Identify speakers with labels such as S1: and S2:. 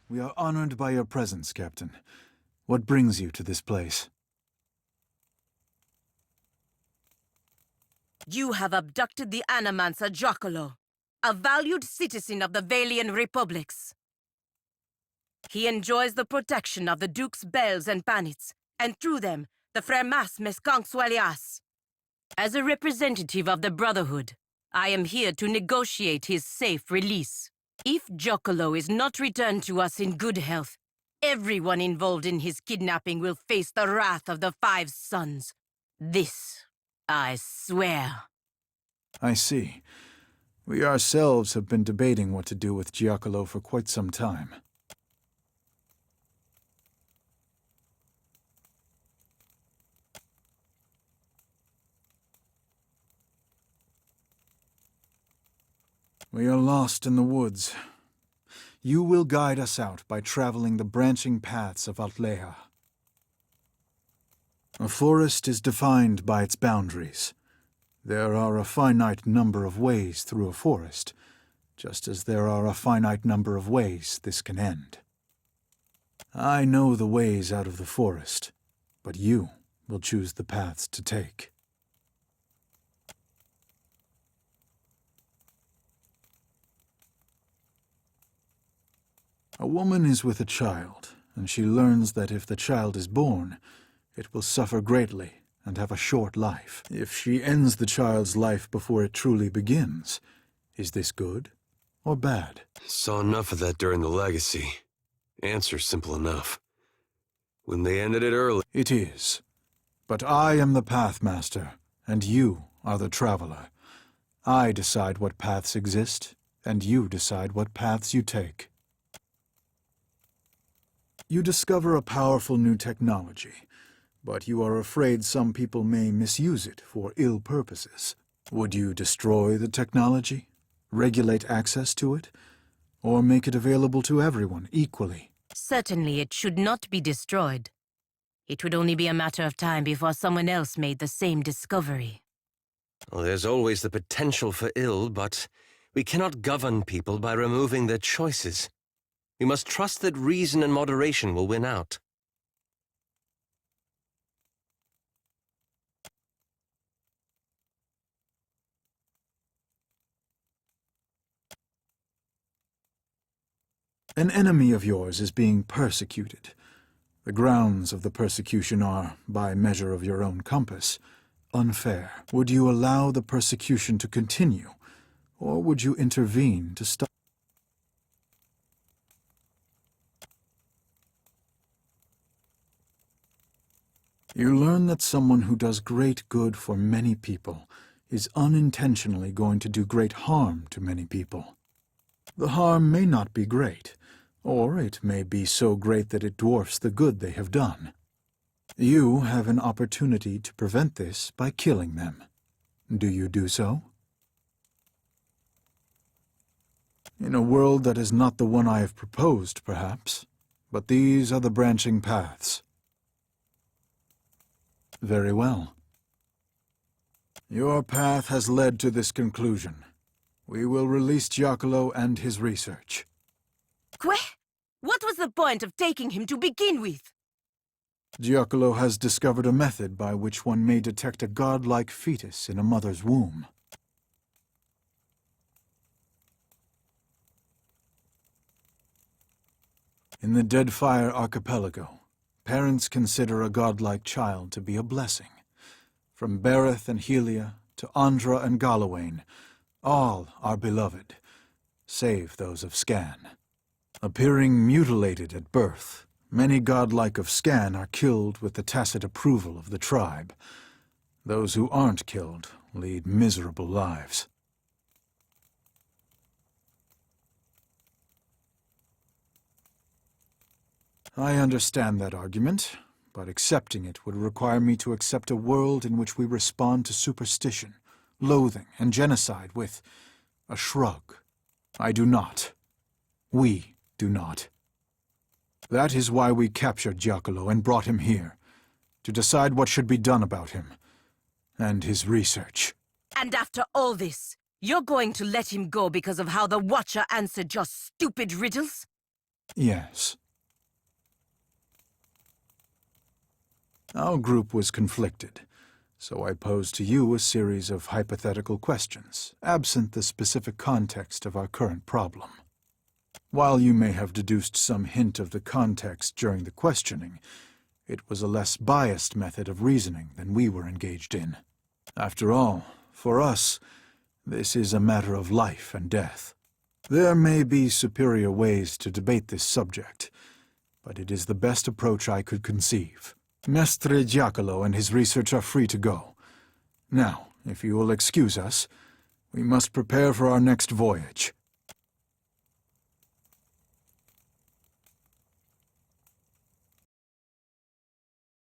S1: We are honored by your presence, Captain. What brings you to this place?
S2: You have abducted the Animancer Giacomo, a valued citizen of the Valian Republics. He enjoys the protection of the Duke's bells and bannets, and through them, the Fremas Mescansuelias. As a representative of the Brotherhood, I am here to negotiate his safe release. If Giacomo is not returned to us in good health, everyone involved in his kidnapping will face the wrath of the Five Sons. This, I swear.
S1: I see. We ourselves have been debating what to do with Giacomo for quite some time. We are lost in the woods. You will guide us out by traveling the branching paths of Altleja. A forest is defined by its boundaries. There are a finite number of ways through a forest, just as there are a finite number of ways this can end. I know the ways out of the forest, but you will choose the paths to take. A woman is with a child, and she learns that if the child is born, it will suffer greatly and have a short life. If she ends the child's life before it truly begins, is this good or bad?
S3: Saw enough of that during the Legacy. Answer simple enough. When they ended it early...
S1: It is. But I am the Pathmaster, and you are the Traveler. I decide what paths exist, and you decide what paths you take. You discover a powerful new technology, but you are afraid some people may misuse it for ill purposes. Would you destroy the technology, regulate access to it, or make it available to everyone equally?
S2: Certainly it should not be destroyed. It would only be a matter of time before someone else made the same discovery.
S3: Well, there's always the potential for ill, but we cannot govern people by removing their choices. We must trust that reason and moderation will win out.
S1: An enemy of yours is being persecuted. The grounds of the persecution are, by measure of your own compass, unfair. Would you allow the persecution to continue, or would you intervene to stop? You learn that someone who does great good for many people is unintentionally going to do great harm to many people. The harm may not be great, or it may be so great that it dwarfs the good they have done. You have an opportunity to prevent this by killing them. Do you do so? In a world that is not the one I have proposed, perhaps, but these are the branching paths. Very well. Your path has led to this conclusion. We will release Giacomo and his research.
S2: What was the point of taking him to begin with?
S1: Giacomo has discovered a method by which one may detect a godlike fetus in a mother's womb. In the Deadfire Archipelago, parents consider a godlike child to be a blessing. From Bereth and Helia to Andra and Galawain, all are beloved, save those of Scan. Appearing mutilated at birth, many godlike of Scan are killed with the tacit approval of the tribe. Those who aren't killed lead miserable lives. I understand that argument, but accepting it would require me to accept a world in which we respond to superstition, loathing, and genocide with a shrug. I do not. We do not. That is why we captured Giacomo and brought him here, to decide what should be done about him, and his research.
S2: And after all this, you're going to let him go because of how the Watcher answered your stupid riddles?
S1: Yes. Our group was conflicted, so I posed to you a series of hypothetical questions, absent the specific context of our current problem. While you may have deduced some hint of the context during the questioning, it was a less biased method of reasoning than we were engaged in. After all, for us, this is a matter of life and death. There may be superior ways to debate this subject, but it is the best approach I could conceive. Mestre Giacomo and his research are free to go. Now, if you will excuse us, we must prepare for our next voyage.